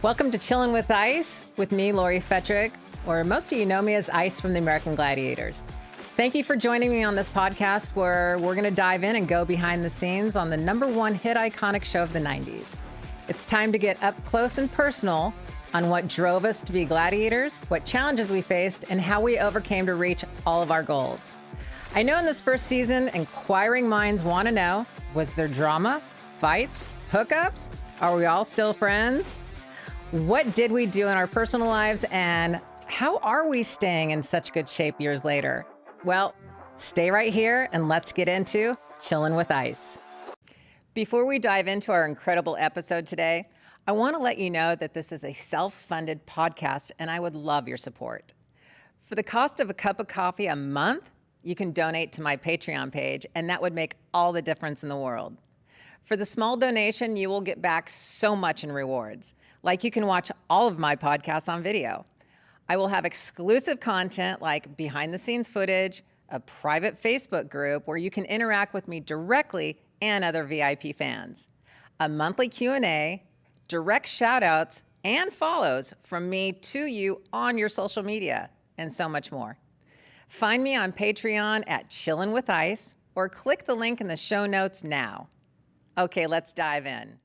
Welcome to Chillin' with Ice with me, Lori Fetrick, or most of you know me as Ice from the American Gladiators. Thank you for joining me on this podcast where we're going to dive in and go behind the scenes on the #1 hit iconic show of the 90s. It's time to get up close and personal on what drove us to be gladiators, what challenges we faced, and how we overcame to reach all of our goals. I know in this first season, inquiring minds want to know, was there drama, fights, hookups? Are we all still friends? What did we do in our personal lives, and how are we staying in such good shape years later? Well, stay right here and let's get into Chillin' with Ice. Before we dive into our incredible episode today, I want to let you know that this is a self-funded podcast and I would love your support. For the cost of a cup of coffee a month, you can donate to my Patreon page, and that would make all the difference in the world. For the small donation, you will get back so much in rewards. Like you can watch all of my podcasts on video. I will have exclusive content like behind the scenes footage, a private Facebook group where you can interact with me directly and other VIP fans, a monthly Q&A, direct shout outs and follows from me to you on your social media, and so much more. Find me on Patreon at Chillin' with Ice or click the link in the show notes now. Okay, let's dive in.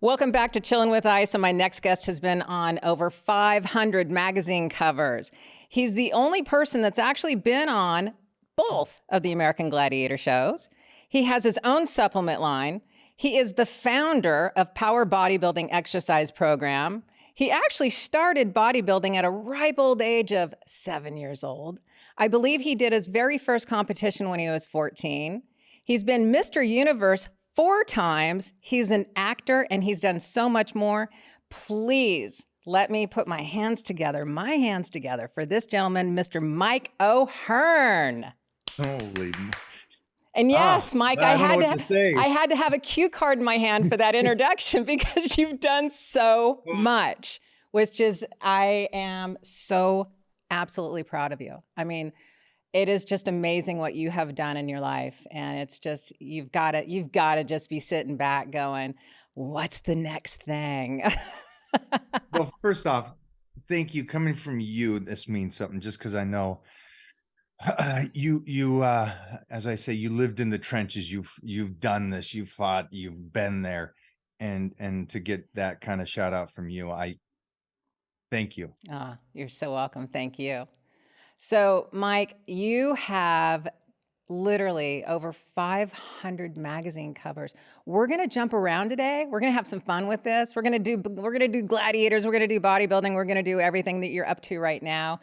Welcome back to Chillin' with Ice, and my next guest has been on over 500 magazine covers. He's the only person that's actually been on both of the American Gladiator shows. He has his own supplement line. He is the founder of Power Bodybuilding exercise program. He actually started bodybuilding at a ripe old age of 7 years old. I believe he did his very first competition when he was 14. He's been Mr. Universe 4 times. He's an actor and he's done so much more. Please let me put my hands together for this gentleman, Mr. Mike O'Hearn. Holy. And yes, Mike, I had to have a cue card in my hand for that introduction because you've done so much, which is, I am so absolutely proud of you. I mean, it is just amazing what you have done in your life. And it's just, you've got to just be sitting back going, what's the next thing? Well, first off, thank you. Coming from you, this means something, just because I know you as I say, you lived in the trenches. You've done this, you've fought, you've been there. And to get that kind of shout out from you, I thank you. You're so welcome. Thank you. So, Mike, you have literally over 500 magazine covers. We're going to jump around today. We're going to have some fun with this. We're going to do gladiators. We're going to do bodybuilding. We're going to do everything that you're up to right now.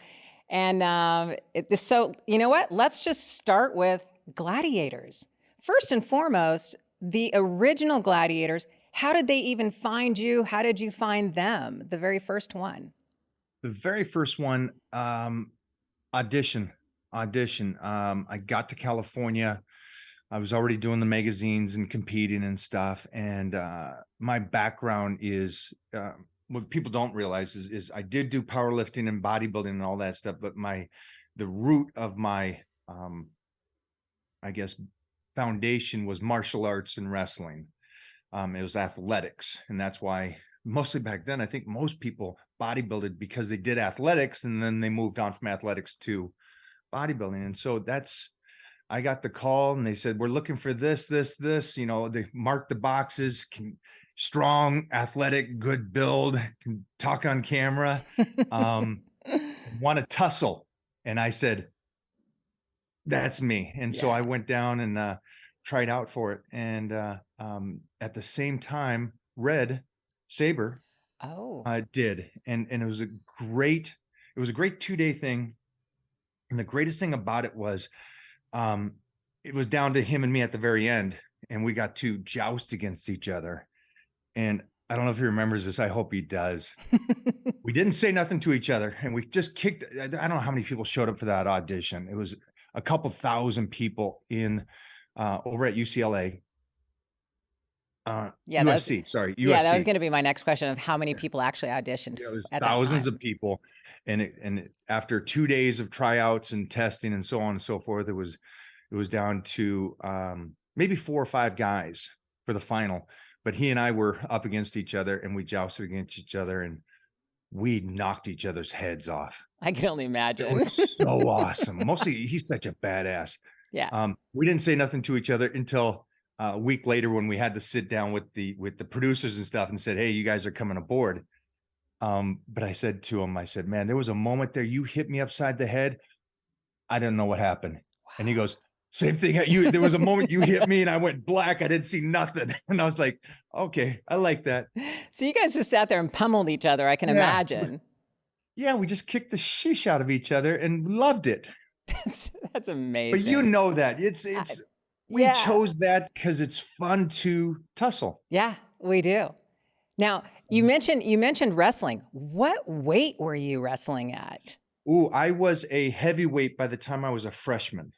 And so, you know what? Let's just start with gladiators. First and foremost, the original gladiators. How did they even find you? How did you find them? The very first one. The very first one, audition. I got to California. I was already doing the magazines and competing and stuff. And my background is, what people don't realize is I did do powerlifting and bodybuilding and all that stuff. But the root of my, I guess, foundation was martial arts and wrestling. It was athletics. And that's why mostly back then, I think most people bodybuilded because they did athletics and then they moved on from athletics to bodybuilding. And so I got the call and they said, we're looking for this, you know, they marked the boxes, strong, athletic, good build, can talk on camera, want to tussle. And I said, that's me. And so I went down and tried out for it. And at the same time, Red Saber did. And it was a great 2-day thing. And the greatest thing about it was it was down to him and me at the very end. And we got to joust against each other. And I don't know if he remembers this. I hope he does. We didn't say nothing to each other. And we just kicked. I don't know how many people showed up for that audition. It was a couple thousand people over at UCLA. USC. Yeah, that was going to be my next question of how many people actually auditioned. Yeah, there's thousands of people. And after 2 days of tryouts and testing and so on and so forth, it was down to maybe 4 or 5 guys for the final. but he and I were up against each other, and we jousted against each other, and we knocked each other's heads off. I can only It imagine. was so awesome. Mostly, he's such a badass. Yeah. We didn't say nothing to each other until a week later when we had to sit down with the producers and stuff and said, "Hey, you guys are coming aboard." But I said to him, I said, "Man, there was a moment there you hit me upside the head. I didn't know what happened." And he goes, "Same thing. There was a moment you hit me and I went black. I didn't see nothing." And I was like, "Okay, I like that." So you guys just sat there and pummeled each other, I can imagine. Yeah, we just kicked the sheesh out of each other and loved it. That's amazing. But you know that we chose that because it's fun to tussle. Yeah, we do. Now, you mentioned wrestling. What weight were you wrestling at? Ooh, I was a heavyweight by the time I was a freshman.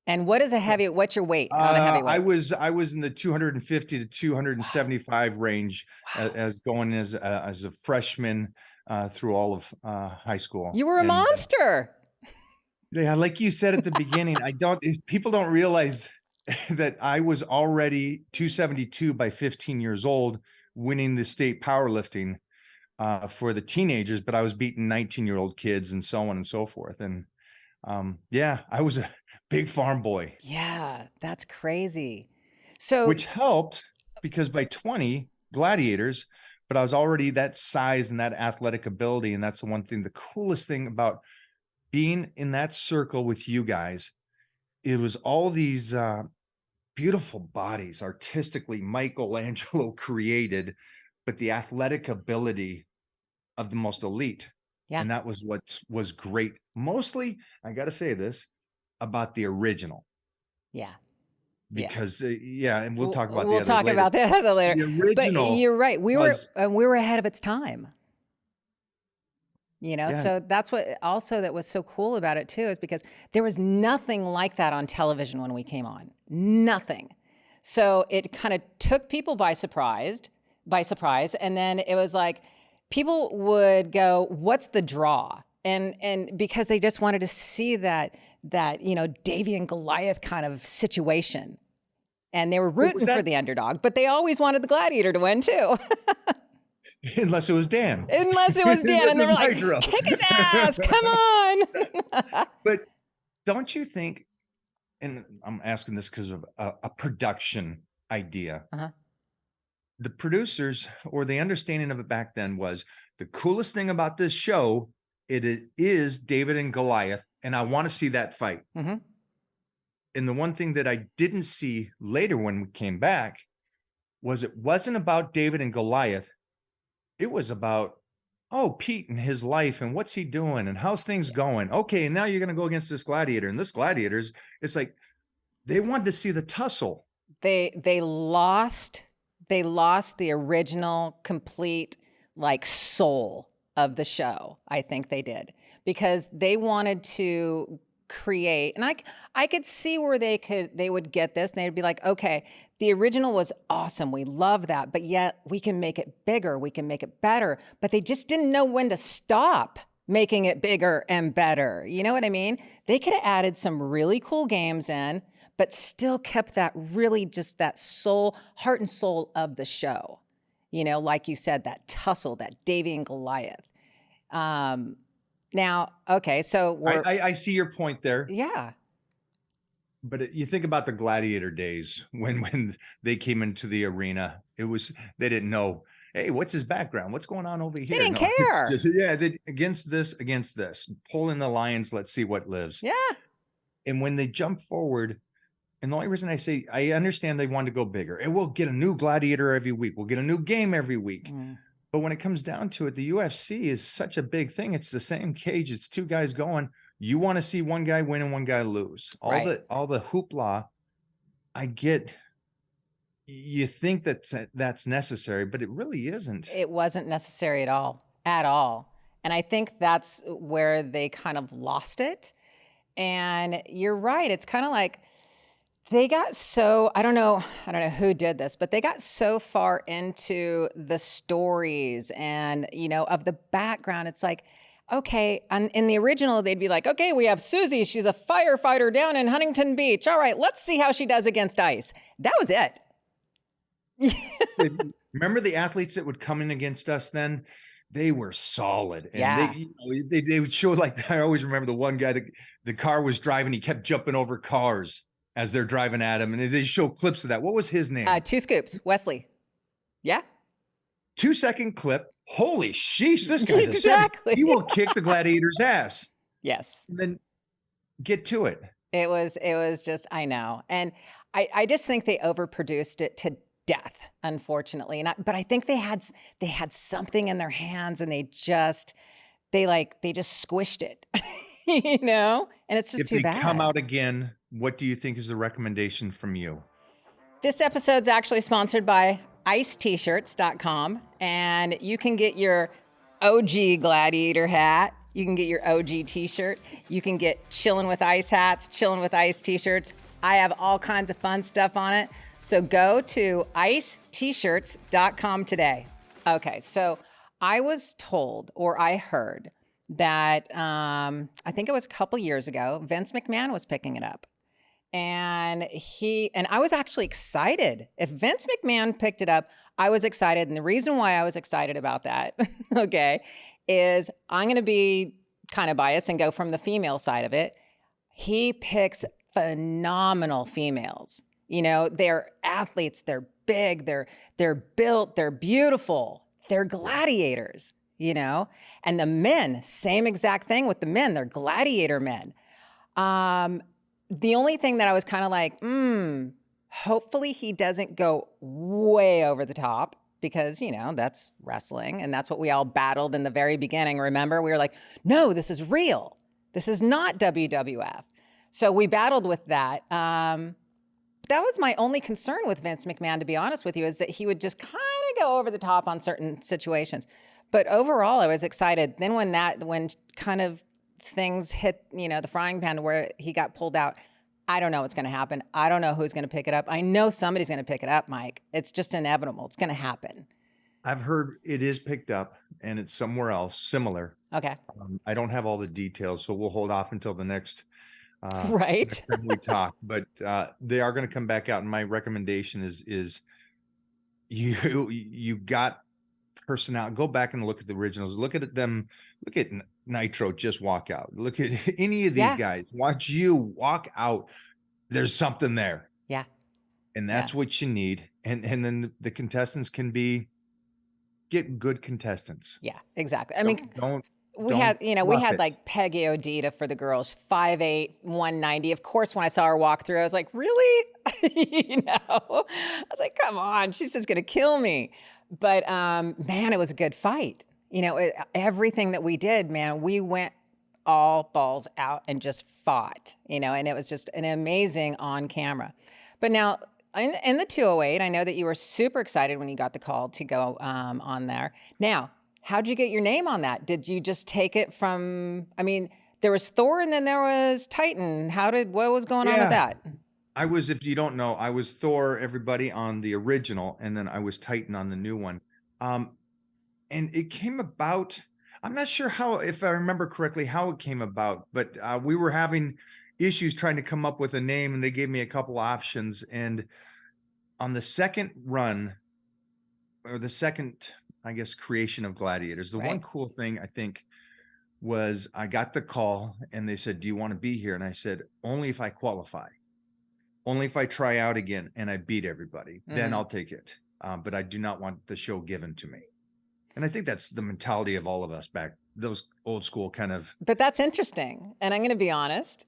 And what is a heavy? What's your weight on a heavyweight? I was in the 250 to 275 range as going as a freshman through all of high school. You were a monster. Yeah, like you said at the beginning, people don't realize that I was already 272 by 15 years old, winning the state powerlifting for the teenagers, but I was beating 19-year-old kids and so on and so forth. And yeah, I was a big farm boy. Yeah, that's crazy. So, which helped because by 20, Gladiators, but I was already that size and that athletic ability. And that's the one thing, the coolest thing about being in that circle with you guys, it was all these beautiful bodies, artistically Michelangelo created, but the athletic ability of the most elite. Yeah. And that was what was great. Mostly, I got to say this about the original. Yeah. Because and we'll talk about the other later. The original, but you're right. We were ahead of its time. You know, so that's what also that was so cool about it too, is because there was nothing like that on television when we came on. Nothing. So it kind of took people by surprise. And then it was like, people would go, "What's the draw?" And because they just wanted to see that, you know, Davy and Goliath kind of situation. And they were rooting for the underdog, but they always wanted the gladiator to win too. Unless it was Dan. And they were like, "Kick his ass, come on." But don't you think, and I'm asking this because of a production idea, the producers, or the understanding of it back then, was the coolest thing about this show, it is David and Goliath, and I want to see that fight. And the one thing that I didn't see later when we came back was it wasn't about David and Goliath. It was about, Pete and his life and what's he doing and how's things going. Okay, and now you're going to go against this gladiator, and this gladiator's, it's like they wanted to see the tussle. They lost the original complete like soul of the show. I think they did, because they wanted to create, and I could see where they would get this, and they'd be like, okay, the original was awesome, we love that, but yet we can make it bigger, we can make it better. But they just didn't know when to stop making it bigger and better. You know what I mean? They could have added some really cool games in, but still kept that really just that soul, heart and soul of the show. You know, like you said, that tussle, that Davy and Goliath. Now, okay, so I see your point there. Yeah. But you think about the Gladiator days when they came into the arena, they didn't know, hey, what's his background? What's going on over here? They didn't care. Just, against this, pulling the lions, let's see what lives. Yeah. And when they jump forward, and the only reason I say, I understand they want to go bigger, and we'll get a new gladiator every week. We'll get a new game every week. But when it comes down to it, the UFC is such a big thing. It's the same cage. It's two guys going. You want to see one guy win and one guy lose. All the hoopla, I get. You think that's necessary, but it really isn't. It wasn't necessary at all. And I think that's where they kind of lost it. And you're right. It's kind of like they got so, I don't know who did this, but they got so far into the stories and, you know, of the background. It's like, okay, in the original, they'd be like, okay, we have Susie. She's a firefighter down in Huntington Beach. All right, let's see how she does against ice. That was it. Remember the athletes that would come in against us then? They were solid, and Yeah. they would show, like, I always remember the one guy that the car was driving, he kept jumping over cars as they're driving at him, and they show clips of that. What was his name? 2 scoops, Wesley. Yeah. 2-second clip. Holy sheesh, this guy's Exactly. he will kick the Gladiators' ass. Yes. And then get to it. It was just, I know. And I just think they overproduced it to death, unfortunately. But I think they had something in their hands, and they just squished it, you know? And it's just If too they bad. come out again, what do you think is the recommendation from you? This episode's actually sponsored by icet-shirts.com, and you can get your OG Gladiator hat. You can get your OG t-shirt. You can get Chillin' with Ice hats, Chillin' with Ice t-shirts. I have all kinds of fun stuff on it. So go to icet-shirts.com today. Okay, so I was told, or I heard, that I think it was a couple years ago, Vince McMahon was picking it up. And I was actually excited. If Vince McMahon picked it up, I was excited. And the reason why I was excited about that, okay, is I'm going to be kind of biased and go from the female side of it. He picks phenomenal females. You know, they're athletes, they're big, they're built, they're beautiful, they're gladiators, you know? And the men, same exact thing with the men, they're gladiator men. The only thing that I was kind of like, hopefully he doesn't go way over the top, because, you know, that's wrestling, and that's what we all battled in the very beginning. Remember, we were like, no, this is real. This is not WWF. So we battled with that. That was my only concern with Vince McMahon, to be honest with you, is that he would just kind of go over the top on certain situations. But overall, I was excited. Then when kind of things hit, you know, the frying pan where he got pulled out, I don't know what's going to happen. I don't know who's going to pick it up. I know somebody's going to pick it up, Mike. It's just inevitable. It's going to happen. I've heard it is picked up and it's somewhere else similar. Okay. I don't have all the details, so we'll hold off until the next right. next time we talk. But they are going to come back out, and my recommendation is you got personality. Go back and look at the originals. Look at them. Look at Nitro just walk out. Look at any of these guys. Watch you walk out. There's something there. Yeah. And that's what you need. And then the contestants can get good contestants. Yeah, exactly. I mean, we had like Peggy Odita for the girls, 5'8", 190. Of course, when I saw her walk through, I was like, really? You know, I was like, come on, she's just going to kill me. But man, it was a good fight. You know, everything that we did, man, we went all balls out and just fought, you know, and it was just an amazing on camera. But now in the 208, I know that you were super excited when you got the call to go on there. Now, how'd you get your name on that? Did you just take it from, I mean, there was Thor and then there was Titan. What was going on with that? I was, if you don't know, I was Thor, everybody, on the original, and then I was Titan on the new one. And it came about, I'm not sure how, if I remember correctly, how it came about, but we were having issues trying to come up with a name, and they gave me a couple options. And on the second run, or the second, I guess, creation of Gladiators, the one cool thing I think was I got the call and they said, do you want to be here? And I said, only if I qualify, only if I try out again and I beat everybody, then I'll take it. But I do not want the show given to me. And I think that's the mentality of all of us back, those old school kind of. But that's interesting. And I'm going to be honest,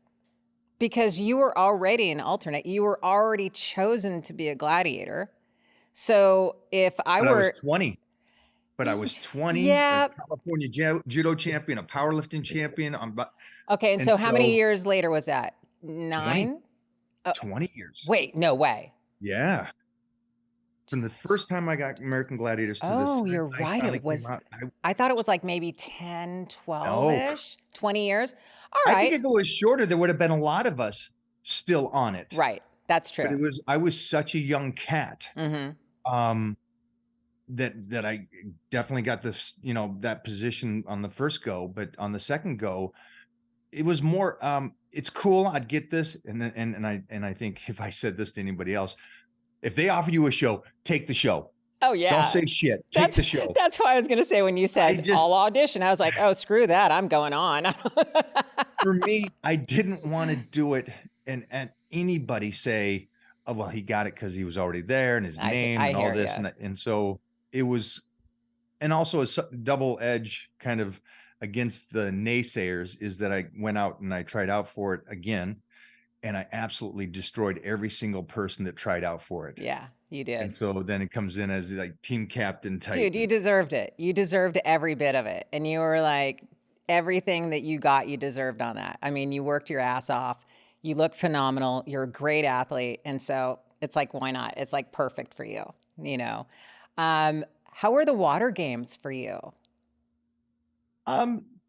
because you were already an alternate. You were already chosen to be a gladiator. So if I was 20. But I was 20, yeah. A California judo champion, a powerlifting champion. Okay, and so how many years later was that? 9? 20 years. Wait, no way. Yeah. From the first time I got American Gladiators to this. Oh, you're right. It was. I thought it was like maybe 10, 12-ish, 20 years. All right. I think if it was shorter, there would have been a lot of us still on it. Right. That's true. But I was such a young cat. That I definitely got this, you know, that position on the first go, but on the second go, it was more, it's cool. I'd get this. And then, and I think if I said this to anybody else, If they offer you a show, take the show. Oh yeah. Don't say shit. Take the show. That's why I was going to say when you said I'll audition, I was like, oh, screw that. I'm going on. For me, I didn't want to do it and anybody say, oh, well, he got it because he was already there and his name and all this. And so it was, and also a double edge kind of against the naysayers is that I went out and I tried out for it again. And I absolutely destroyed every single person that tried out for it. Yeah, you did. And so then it comes in as like team captain type. Dude, you deserved it. You deserved every bit of it. And you were like, everything that you got, you deserved on that. I mean, you worked your ass off. You look phenomenal. You're a great athlete. And so it's like, why not? It's like perfect for you, you know? How were the water games for you?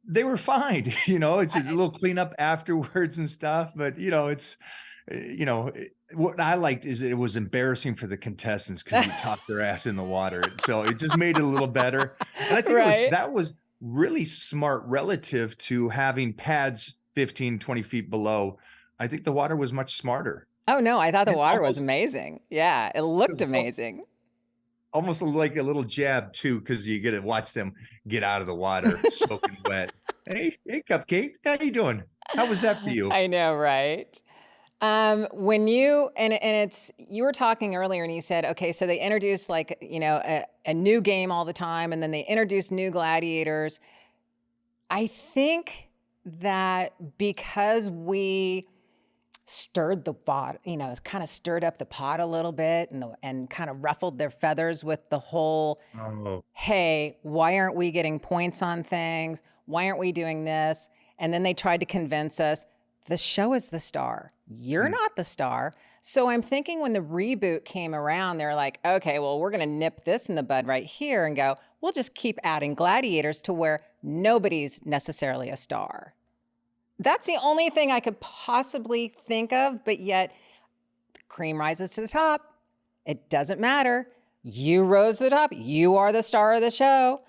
They were fine. You know, it's just a little cleanup afterwards and stuff, but you know, it's, you know, what I liked is it was embarrassing for the contestants because you topped their ass in the water. So it just made it a little better. And I think that was really smart relative to having pads 15, 20 feet below. I think the water was much smarter. Oh no, I thought the water was amazing. Yeah, it looked amazing. Almost like a little jab too, because you get to watch them get out of the water soaking wet. Hey, Cupcake, how you doing? How was that for you? I know, right? When you you were talking earlier and you said, okay, so they introduced like, you know, a new game all the time, and then they introduced new gladiators. I think that because we stirred the pot, you know, kind of stirred up the pot a little bit and kind of ruffled their feathers with the whole, hey, why aren't we getting points on things? Why aren't we doing this? And then they tried to convince us the show is the star. You're not the star. So I'm thinking when the reboot came around, they're like, okay, well, we're going to nip this in the bud right here and go, we'll just keep adding gladiators to where nobody's necessarily a star. That's the only thing I could possibly think of, but yet the cream rises to the top. It doesn't matter. You rose to the top. You are the star of the show.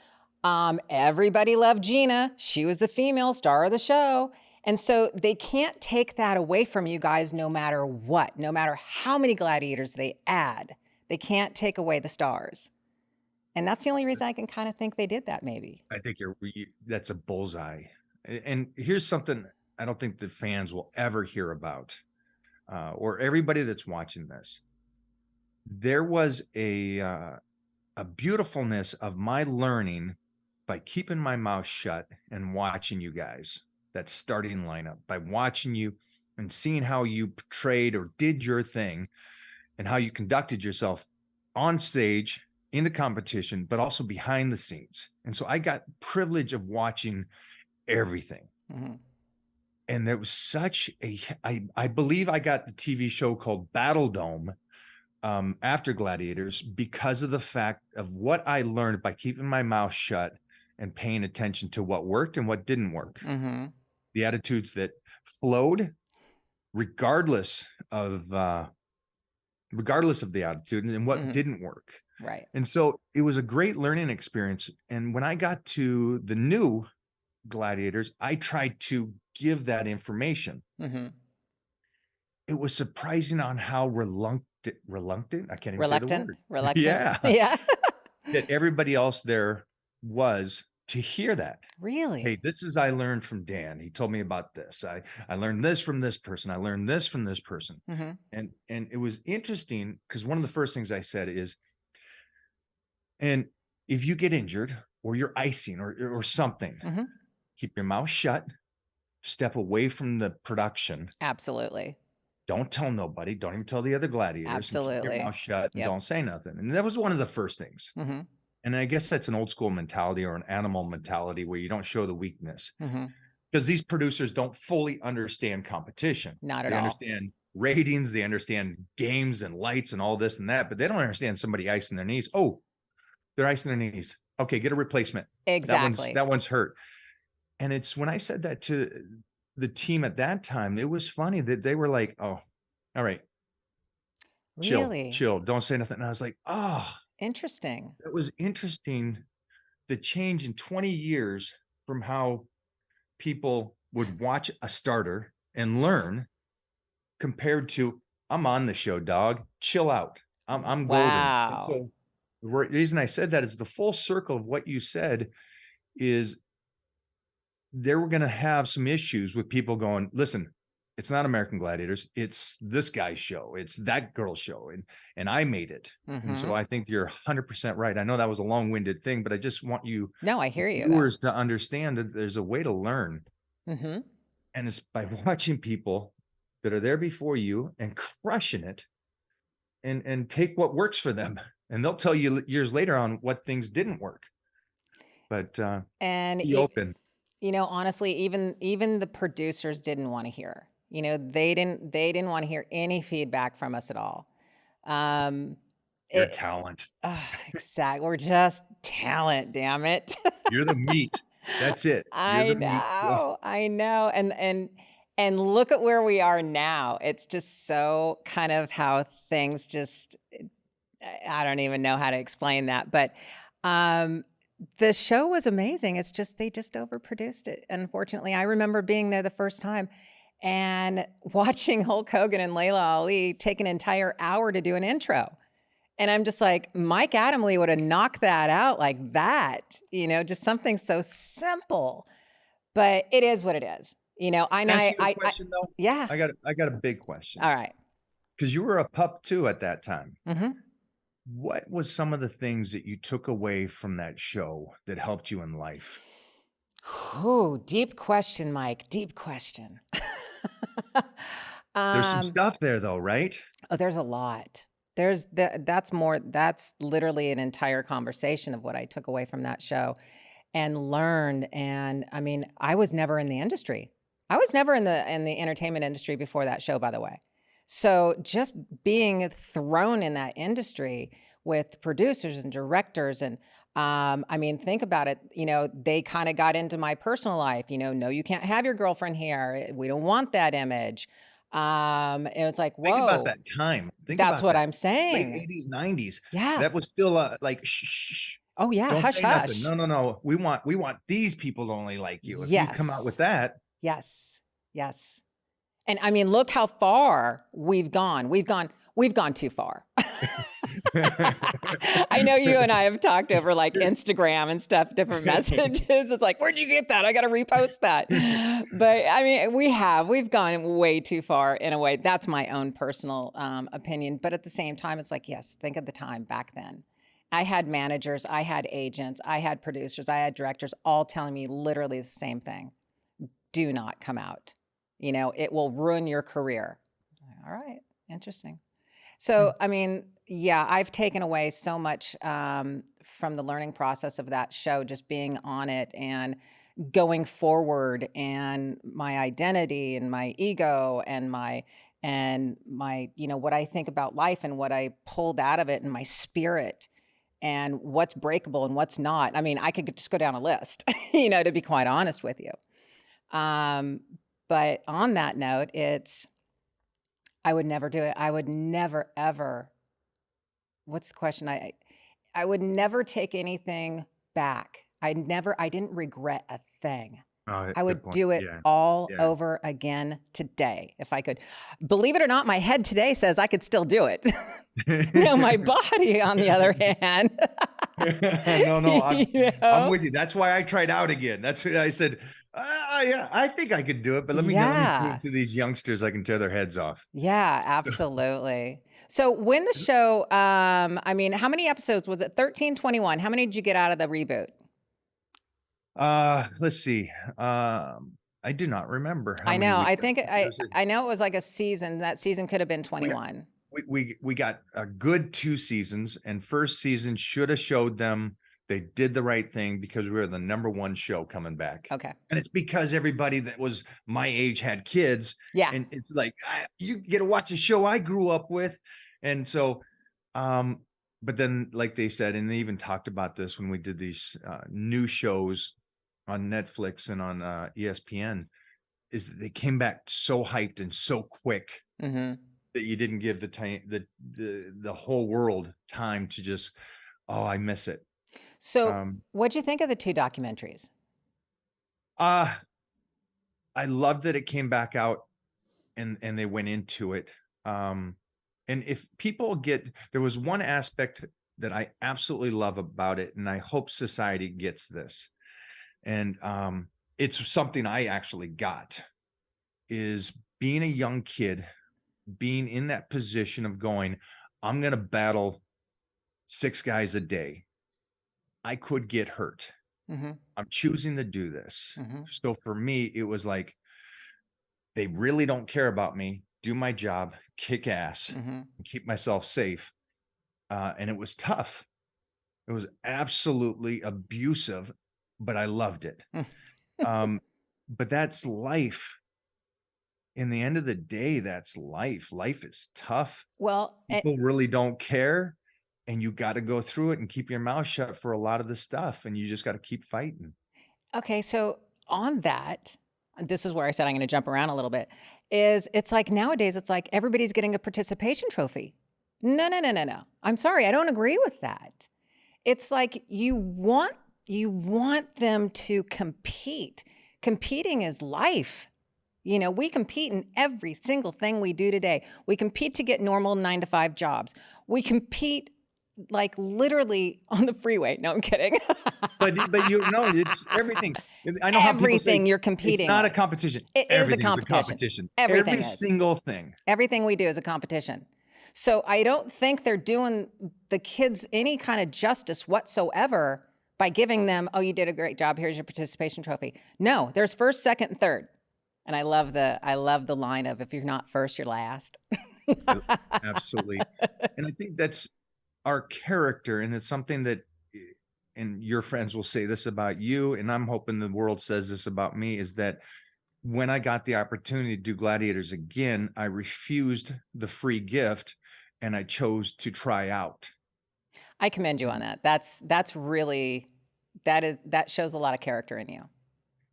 Everybody loved Gina. She was the female star of the show. And so they can't take that away from you guys no matter what, no matter how many gladiators they add. They can't take away the stars. And that's the only reason I can kind of think they did that maybe. I think that's a bullseye. And here's something I don't think the fans will ever hear about, or everybody that's watching this. There was a beautifulness of my learning by keeping my mouth shut and watching you guys, that starting lineup, by watching you and seeing how you portrayed or did your thing and how you conducted yourself on stage in the competition, but also behind the scenes. And so I got privilege of watching everything. Mm-hmm. And there was such I believe I got the TV show called Battle Dome after Gladiators because of the fact of what I learned by keeping my mouth shut and paying attention to what worked and what didn't work. Mm-hmm. The attitudes that flowed regardless of the attitude and what didn't work. Right. And so it was a great learning experience. And when I got to the new Gladiators, I tried to give that information. Mm-hmm. It was surprising on how reluctant. I can't even say the word. Reluctant. Yeah. Yeah. That everybody else there was to hear that. Really? Hey, this is, I learned from Dan. He told me about this. I learned this from this person. I learned this from this person. Mm-hmm. And it was interesting because one of the first things I said is, and if you get injured or you're icing or something, mm-hmm. keep your mouth shut, step away from the production. Absolutely. Don't tell nobody. Don't even tell the other gladiators. Absolutely. Keep your mouth shut and don't say nothing. And that was one of the first things. Mm-hmm. And I guess that's an old school mentality or an animal mentality where you don't show the weakness. Mm-hmm. Because these producers don't fully understand competition. Not at all. They understand ratings. They understand games and lights and all this and that, but they don't understand somebody icing their knees. Oh, they're icing their knees. Okay, get a replacement. Exactly. That one's hurt. And it's when I said that to the team at that time, it was funny that they were like, oh, all right. Really? Chill. Don't say nothing. And I was like, oh. Interesting. It was interesting, the change in 20 years from how people would watch a starter and learn compared to, I'm on the show, dog. Chill out. I'm golden. And Wow. so the reason I said that is the full circle of what you said is they were going to have some issues with people going, listen, it's not American Gladiators. It's this guy's show. It's that girl's show. And I made it. And so I think you're 100% right. I know that was a long-winded thing, but I just want you No, I hear you though. viewers to understand that there's a way to learn. And it's by watching people that are there before you and crushing it and take what works for them. And they'll tell you years later on what things didn't work. But And be open. you know, honestly, even the producers didn't want to hear. You know, they didn't want to hear any feedback from us at all. Your talent. Exactly. We're just talent, damn it. You're the meat. That's it. You're the meat. I know. And look at where we are now. It's just so kind of how things just, I don't even know how to explain that, but the show was amazing. It's just, they just overproduced it. Unfortunately, I remember being there the first time and watching Hulk Hogan and Layla Ali take an entire hour to do an intro. And I'm just like, Mike Adamle would have knocked that out like that, you know, just something so simple, but it is what it is. You know, Question, though? Yeah. I got a big question. All right. Because you were a pup too at that time. What was some of the things that you took away from that show that helped you in life? Ooh, deep question, Mike. Deep question. There's some stuff there though, right? Oh, there's a lot. That's literally an entire conversation of what I took away from that show and learned. And I mean, I was never in the industry. I was never in the entertainment industry before that show, by the way. So just being thrown in that industry with producers and directors and I mean, think about it. You know, they kind of got into my personal life. You know, no, you can't have your girlfriend here. We don't want that image. And it's like, whoa. Think about that time. That's what I'm Late saying. 80s, 90s. Yeah. That was still like, shh. Oh yeah, Don't hush, say nothing. hush. No. We want these people to only like you. If you come out with Yes. that. Yes. Yes. And I mean, look how far we've gone. We've gone too far. I know you and I have talked over like Instagram and stuff, different messages. It's like, where'd you get that? I got to repost that. But I mean, we've gone way too far in a way. That's my own personal opinion. But at the same time, it's like, yes, think of the time back then. I had managers, I had agents, I had producers, I had directors all telling me literally the same thing. Do not come out. You know, it will ruin your career. All right. Interesting. So, I mean, yeah, I've taken away so much from the learning process of that show, just being on it and going forward, and my identity and my ego and my, you know, what I think about life and what I pulled out of it and my spirit and what's breakable and what's not. I mean, I could just go down a list, you know, to be quite honest with you. But on that note, I would never do it. I would never, ever, what's the question? I would never take anything back. I didn't regret a thing. Oh, I would do it all over again today if I could. Believe it or not, my head today says I could still do it. No, my body, on the other hand. No, I'm with you. That's why I tried out again. That's what I said. Yeah, I think I could do it, but let me prove to these youngsters I can tear their heads off. Yeah, absolutely. So when the show, I mean, how many episodes was it? 13, 21. How many did you get out of the reboot? Let's see. I do not remember. I know. I think I know it was like a season. That season could have been 21. We got a good 2 seasons, and first season should have showed them they did the right thing because we were the #1 show coming back. Okay. And it's because everybody that was my age had kids. Yeah. And it's like, you get to watch a show I grew up with. And so, but then like they said, and they even talked about this when we did these new shows on Netflix and on ESPN, is that they came back so hyped and so quick that you didn't give the time, the whole world time to just, oh, I miss it. So what'd you think of the 2 documentaries? I loved that it came back out and they went into it. And if people there was one aspect that I absolutely love about it, and I hope society gets this. And it's something I actually got, is being a young kid, being in that position of going, I'm going to battle 6 guys a day. I could get hurt. Mm-hmm. I'm choosing to do this. Mm-hmm. So for me, it was like, they really don't care about me, do my job, kick ass, Mm-hmm. and keep myself safe. And it was tough. It was absolutely abusive, but I loved it. But that's life. In the end of the day, that's life. Life is tough. Well, People really don't care, and you got to go through it and keep your mouth shut for a lot of the stuff, and you just got to keep fighting. okay, so on that, this is where I said I'm going to jump around a little bit. It's like nowadays, it's like everybody's getting a participation trophy. No, no, no, no, no. I'm sorry, I don't agree with that. It's like you want them to compete. Competing is life. You know, we compete in every single thing we do today. We compete to get normal 9-to-5 jobs. We compete like literally on the freeway. No, I'm kidding. But you know, it's everything. I know how people say Everything you're competing it's not a with. competition. It is a Everything's competition. Everything Every is. single thing. Everything we do is a competition. So I don't think they're doing the kids any kind of justice whatsoever by giving them, oh, you did a great job, here's your participation trophy. No, there's first, second, and third. And I love the line of, if you're not first, you're last. Absolutely. And I think that's our character, and it's something that, and your friends will say this about you, and I'm hoping the world says this about me, is that when I got the opportunity to do Gladiators again, I refused the free gift and I chose to try out. I commend you on that. That's really, that shows a lot of character in you,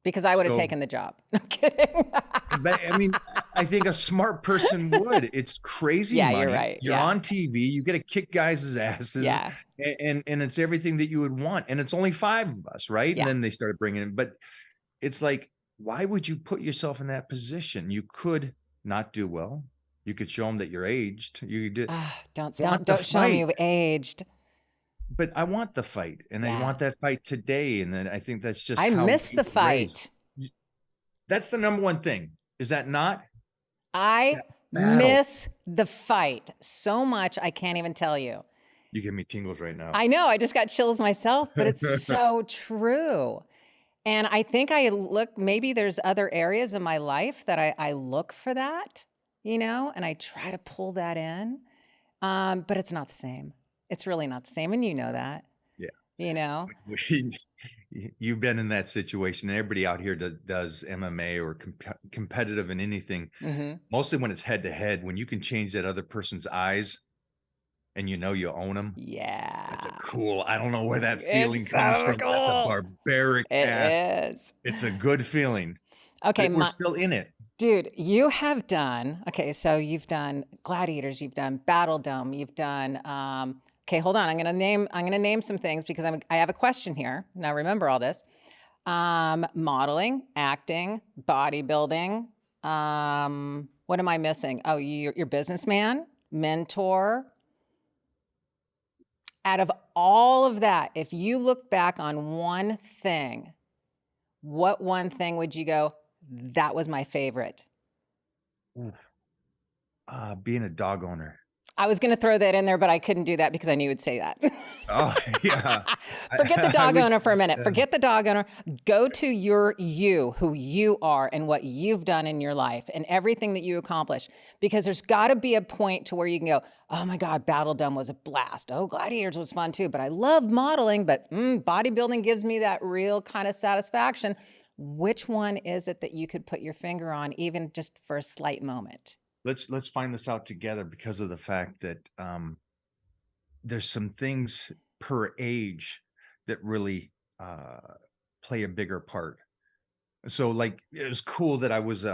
because I would have taken the job. No kidding. But I mean, I think a smart person would. It's crazy Yeah, money. you're right. You're on TV. You get to kick guys' asses. Yeah. And it's everything that you would want. And it's only 5 of us, right? Yeah. And then they started bringing in. But it's like, why would you put yourself in that position? You could not do well. You could show them that you're aged. You did. Don't show me you've aged. But I want the fight, and I want that fight today. And then I think that's just I miss the fight. That's the number one thing. Is that not? I miss the fight so much, I can't even tell you. You give me tingles right now. I know, I just got chills myself, but it's so true. And I think maybe there's other areas in my life that I look for that, you know, and I try to pull that in. But it's not the same. It's really not the same. And you know that. Yeah. You know? You've been in that situation. Everybody out here does MMA or competitive in anything. Mm-hmm. Mostly when it's head to head, when you can change that other person's eyes and you know you own them. Yeah. That's a cool, I don't know where that feeling comes from. Cool. That's a barbaric ass. It is. It's a good feeling. Okay. We're still in it. Dude, you have done, okay, so you've done Gladiators, you've done Battle Dome, you've done, okay, hold on. I'm going to name some things because I have a question here. Now remember all this. Modeling, acting, bodybuilding. What am I missing? Oh, you're businessman, mentor. Out of all of that, if you look back on one thing, what one thing would you go, that was my favorite? Being a dog owner. I was going to throw that in there, but I couldn't do that because I knew you would say that. Oh, yeah. Forget the dog owner for a minute. Yeah. Forget the dog owner. Go to who you are and what you've done in your life and everything that you accomplish. Because there's got to be a point to where you can go, oh my God, Battle Dome was a blast. Oh, Gladiators was fun too. But I love modeling, but bodybuilding gives me that real kind of satisfaction. Which one is it that you could put your finger on, even just for a slight moment? Let's find this out together, because of the fact that there's some things per age that really play a bigger part. So like, it was cool that I was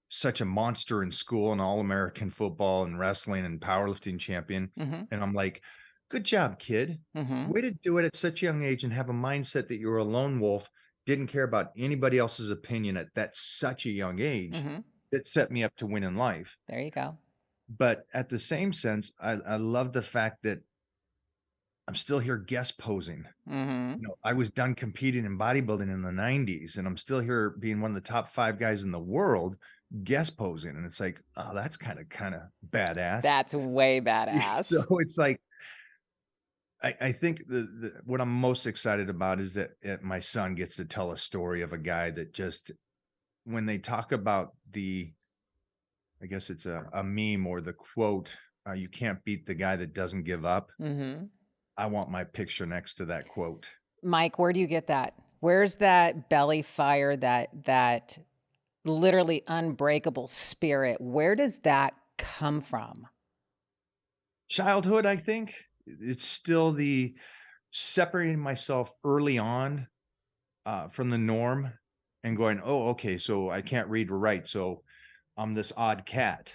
such a monster in school, and All-American football and wrestling and powerlifting champion. Mm-hmm. And I'm like, good job, kid. Mm-hmm. Way to do it at such a young age and have a mindset that you were a lone wolf, didn't care about anybody else's opinion at that such a young age. Mm-hmm. That set me up to win in life. There you go. But at the same sense, I love the fact that I'm still here guest posing. Mm-hmm. I was done competing in bodybuilding in the 90s, and I'm still here being one of the top 5 guys in the world guest posing. And it's like, oh, that's kind of badass. That's way So badass. it's like, I think what I'm most excited about is that my son gets to tell a story of a guy that just, when they talk about I guess it's a meme or the quote, you can't beat the guy that doesn't give up. Mm-hmm. I want my picture next to that quote. Mike, where do you get that? Where's that belly fire, that literally unbreakable spirit? Where does that come from? Childhood, I think. It's still the separating myself early on from the norm and going, oh, okay, so I can't read or write, so I'm this odd cat.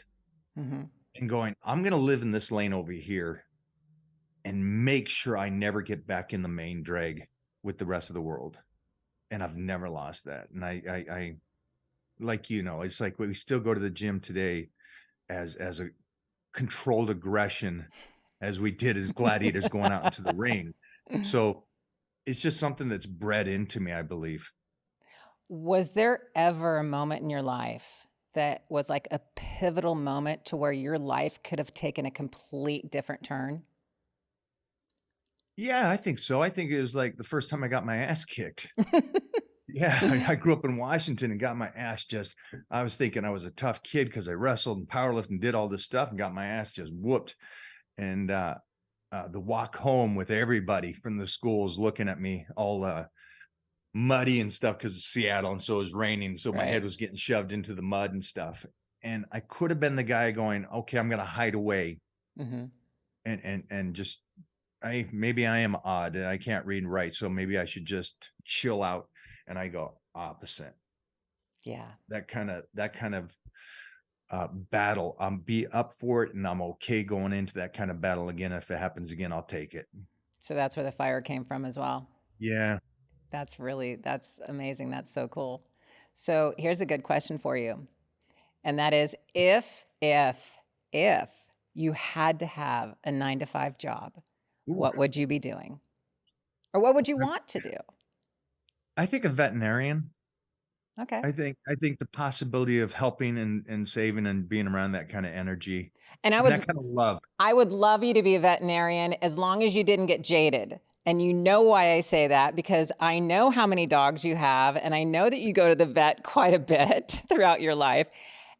Mm-hmm. And going, I'm going to live in this lane over here and make sure I never get back in the main drag with the rest of the world. And I've never lost that. And I like, it's like we still go to the gym today as a controlled aggression as we did as gladiators going out into the ring. So it's just something that's bred into me, I believe. Was there ever a moment in your life that was like a pivotal moment to where your life could have taken a complete different turn? Yeah, I think so. I think it was like the first time I got my ass kicked. Yeah, I grew up in Washington and got my ass I was thinking I was a tough kid because I wrestled and powerlifted and did all this stuff and got my ass just whooped. And the walk home with everybody from the schools looking at me all muddy and stuff because it's Seattle and so it was raining. So my head Right. was getting shoved into the mud and stuff. And I could have been the guy going, okay, I'm going to hide away Mm-hmm. and just, maybe I am odd and I can't read and write. So maybe I should just chill out. And I go opposite. Yeah. That kind of battle. I'm be up for it and I'm okay going into that kind of battle again. If it happens again, I'll take it. So that's where the fire came from as well. Yeah. That's amazing. That's so cool. So here's a good question for you. And that is if you had to have a 9 to 5 job, Ooh. what would you be doing? Or what would you want to do? I think a veterinarian. Okay. I think the possibility of helping and saving and being around that kind of energy And and that kind of love. I would love you to be a veterinarian as long as you didn't get jaded. And you know why I say that, because I know how many dogs you have, and I know that you go to the vet quite a bit throughout your life.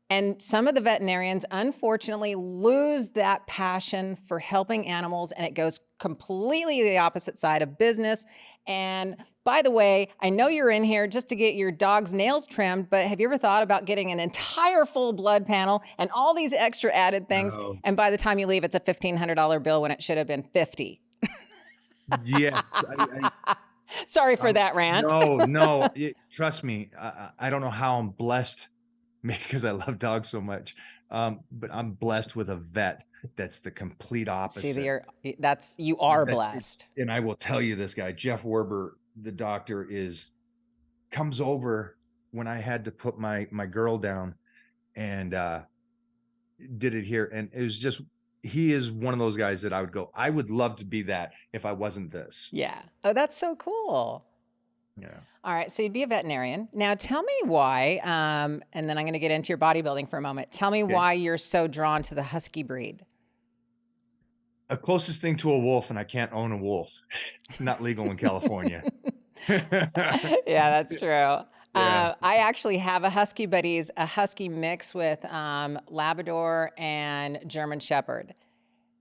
And some of the veterinarians, unfortunately, lose that passion for helping animals, and it goes completely the opposite side of business. And by the way, I know you're in here just to get your dog's nails trimmed, but have you ever thought about getting an entire full blood panel and all these extra added things? Oh, And by the time you leave, it's a $1,500 bill when it should have been 50. yes. Sorry for that rant. No. Trust me. I don't know how I'm blessed because I love dogs so much. But I'm blessed with a vet that's the complete opposite. See, you are blessed. And I will tell you this guy, Jeff Werber, the doctor, comes over when I had to put my girl down and did it here. And it was just, he is one of those guys that I would go, I would love to be that if I wasn't this. Yeah. Oh, that's so cool. Yeah. All right. So you'd be a veterinarian. Now tell me why, and then I'm going to get into your bodybuilding for a moment. Tell me why you're so drawn to the husky breed. A closest thing to a wolf, and I can't own a wolf. Not legal in California. Yeah, that's true. Yeah. I actually have a husky, but he's a husky mix with Labrador and German Shepherd.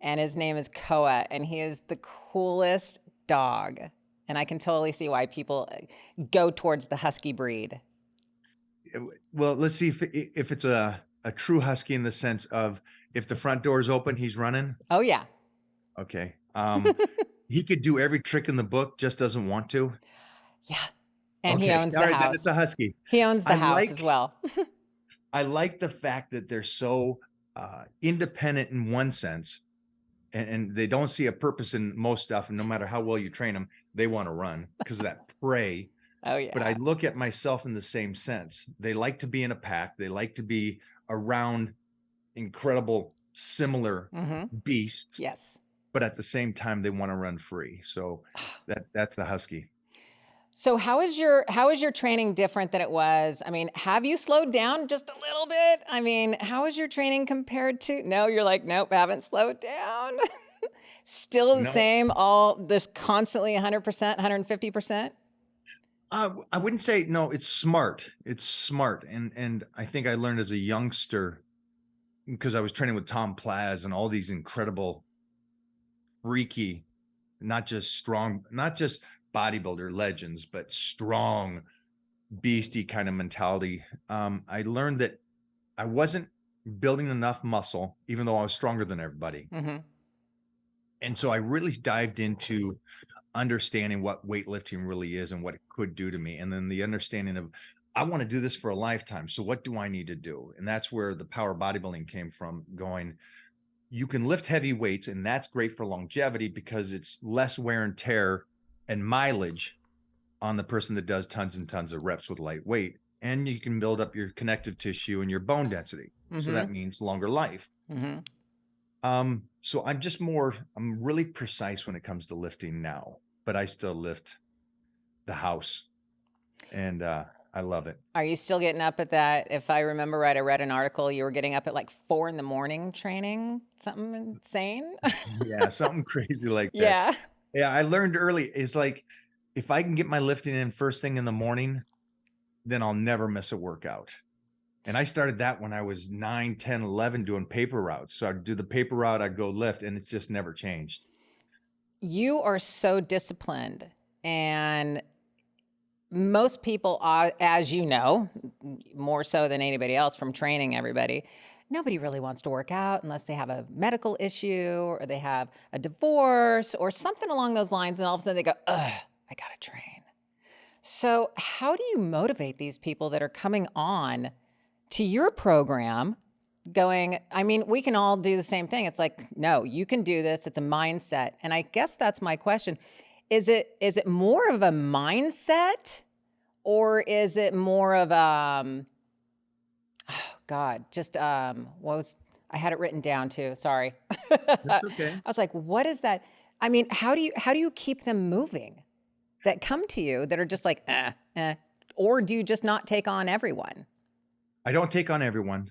And his name is Koa, and he is the coolest dog. And I can totally see why people go towards the husky breed. Well, let's see if it's a true husky in the sense of if the front door is open, he's running. Oh, yeah. Okay. He could do every trick in the book, just doesn't want to. Yeah. And he owns All the right, house. then it's a husky. He owns the house as well. I like the fact that they're so independent in one sense, and they don't see a purpose in most stuff. And no matter how well you train them, they want to run because of that prey. Oh, yeah. But I look at myself in the same sense. They like to be in a pack. They like to be around incredible similar beasts, Yes. but at the same time, they want to run free. So that's the husky. So how is your training different than it was? I mean, have you slowed down just a little bit? I mean, how is your training compared to? No, you're like, nope, haven't slowed down. Still the No, same, all this constantly 100%, 150%? I wouldn't say no. It's smart. It's smart, and I think I learned as a youngster because I was training with Tom Plaz and all these incredible, freaky, not just strong, not just bodybuilder legends, but strong, beastie kind of mentality. I learned that I wasn't building enough muscle, even though I was stronger than everybody. And so I really dived into understanding what weightlifting really is and what it could do to me. And then the understanding of, I want to do this for a lifetime. So what do I need to do? And that's where the power bodybuilding came from, going, you can lift heavy weights, and that's great for longevity because it's less wear and tear and mileage on the person that does tons and tons of reps with light weight. And you can build up your connective tissue and your bone density. So that means longer life. So I'm really precise when it comes to lifting now, but I still lift the house, and I love it. Are you still getting up at that? If I remember right, I read an article, you were getting up at like 4 a.m. training, something insane. Yeah, something crazy like that. Yeah. Yeah, I learned early is like, if I can get my lifting in first thing in the morning, then I'll never miss a workout. And I started that when I was 9, 10, 11 doing paper routes. So I'd do the paper route, I'd go lift, and it's just never changed. You are so disciplined, and most people, as you know, more so than anybody else from training everybody, nobody really wants to work out unless they have a medical issue or they have a divorce or something along those lines. And all of a sudden they go, ugh, I got to train. So how do you motivate these people that are coming on to your program going, I mean, we can all do the same thing. It's like, no, you can do this. It's a mindset. And I guess that's my question. Is it more of a mindset, or is it more of oh God, just what was, I had it written down too. Sorry. That's okay. I was like, what is that? I mean, how do you keep them moving that come to you that are just like, or do you just not take on everyone? I don't take on everyone,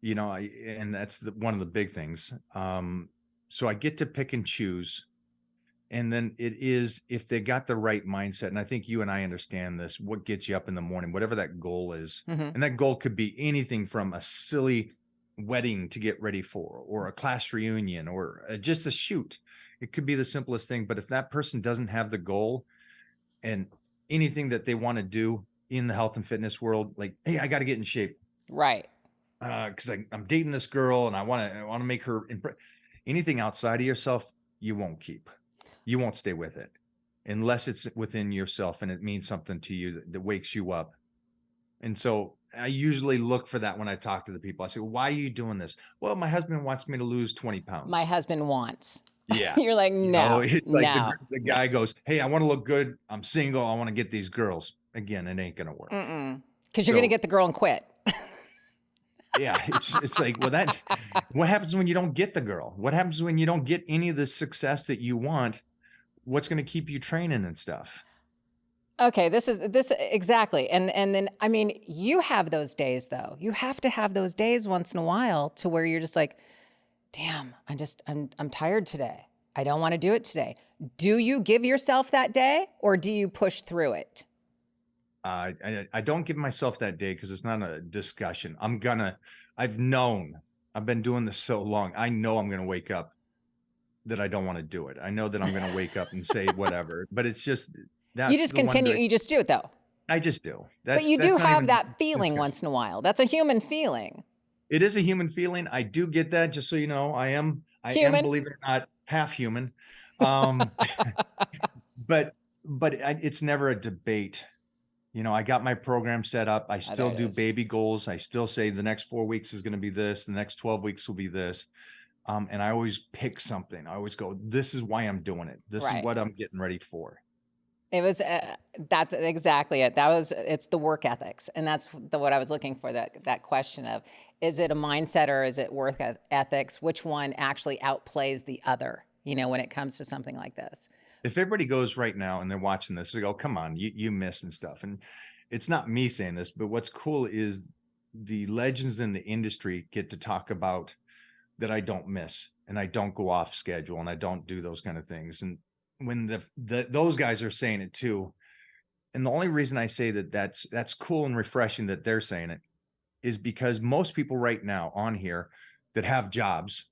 and that's one of the big things. So I get to pick and choose. And then it is, if they got the right mindset, and I think you and I understand this, what gets you up in the morning, whatever that goal is. And that goal could be anything from a silly wedding to get ready for, or a class reunion, or just a shoot. It could be the simplest thing. But if that person doesn't have the goal and anything that they want to do in the health and fitness world, like, hey, I got to get in shape. Right. Because I'm dating this girl and I want to make her anything outside of yourself, you won't keep. You won't stay with it unless it's within yourself and it means something to you that wakes you up. And so I usually look for that when I talk to the people. I say, why are you doing this? Well, my husband wants me to lose 20 pounds. My husband wants. Yeah. You're like, no. It's like no. the guy goes, hey, I want to look good. I'm single. I want to get these girls. Again, it ain't going to work. Because you're going to get the girl and quit. Yeah, it's like, well, what happens when you don't get the girl? What happens when you don't get any of the success that you want? What's going to keep you training and stuff? Okay, this exactly. And then, I mean, you have those days though. You have to have those days once in a while to where you're just like, damn, I'm tired today. I don't want to do it today. Do you give yourself that day, or do you push through it? I don't give myself that day because it's not a discussion. I've been doing this so long. I know I'm going to wake up that I don't want to do it. I know that I'm going to wake up and say whatever, but it's just that you just continue. You just do it though. I just do. But you do have that feeling once in a while. That's a human feeling. It is a human feeling. I do get that. Just so you know, I am, believe it or not, half human. But it's never a debate. I got my program set up. I still do baby goals. I still say the next 4 weeks is going to be this. The next 12 weeks will be this. And I always pick something. I always go, this is why I'm doing it. This is what I'm getting ready for. It was, that's exactly it. It's the work ethics. And that's what I was looking for, that question of, is it a mindset or is it work ethics? Which one actually outplays the other, when it comes to something like this? If everybody goes right now and they're watching this, they go, come on, you miss and stuff. And it's not me saying this, but what's cool is the legends in the industry get to talk about that I don't miss, and I don't go off schedule, and I don't do those kind of things. And when those guys are saying it too, and the only reason I say that that's cool and refreshing that they're saying it is because most people right now on here that have jobs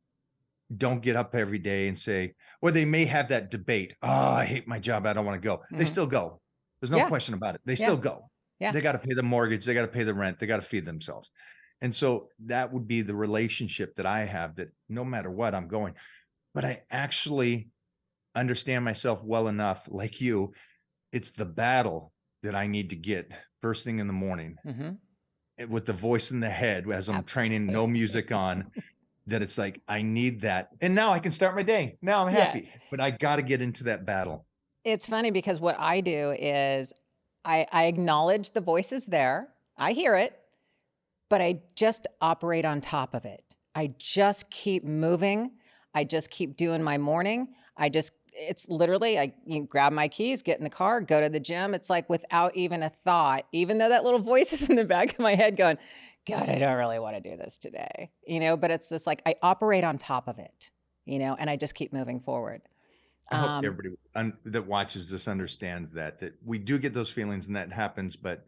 don't get up every day and say, or they may have that debate. Oh, I hate my job. I don't want to go. They still go. There's no question about it. They still go. They got to pay the mortgage. They got to pay the rent. They got to feed themselves. And so that would be the relationship that I have, that no matter what, I'm going. But I actually understand myself well enough, like you. It's the battle that I need to get first thing in the morning with the voice in the head as I'm training, no music on, that it's like, I need that. And now I can start my day. Now I'm happy, but I got to get into that battle. It's funny because what I do is I acknowledge the voice is there. I hear it, but I just operate on top of it. I just keep moving. I just keep doing my morning. It's literally, grab my keys, get in the car, go to the gym. It's like without even a thought, even though that little voice is in the back of my head going, God, I don't really want to do this today, but it's just like, I operate on top of it, and I just keep moving forward. I hope everybody that watches this understands that we do get those feelings and that happens, but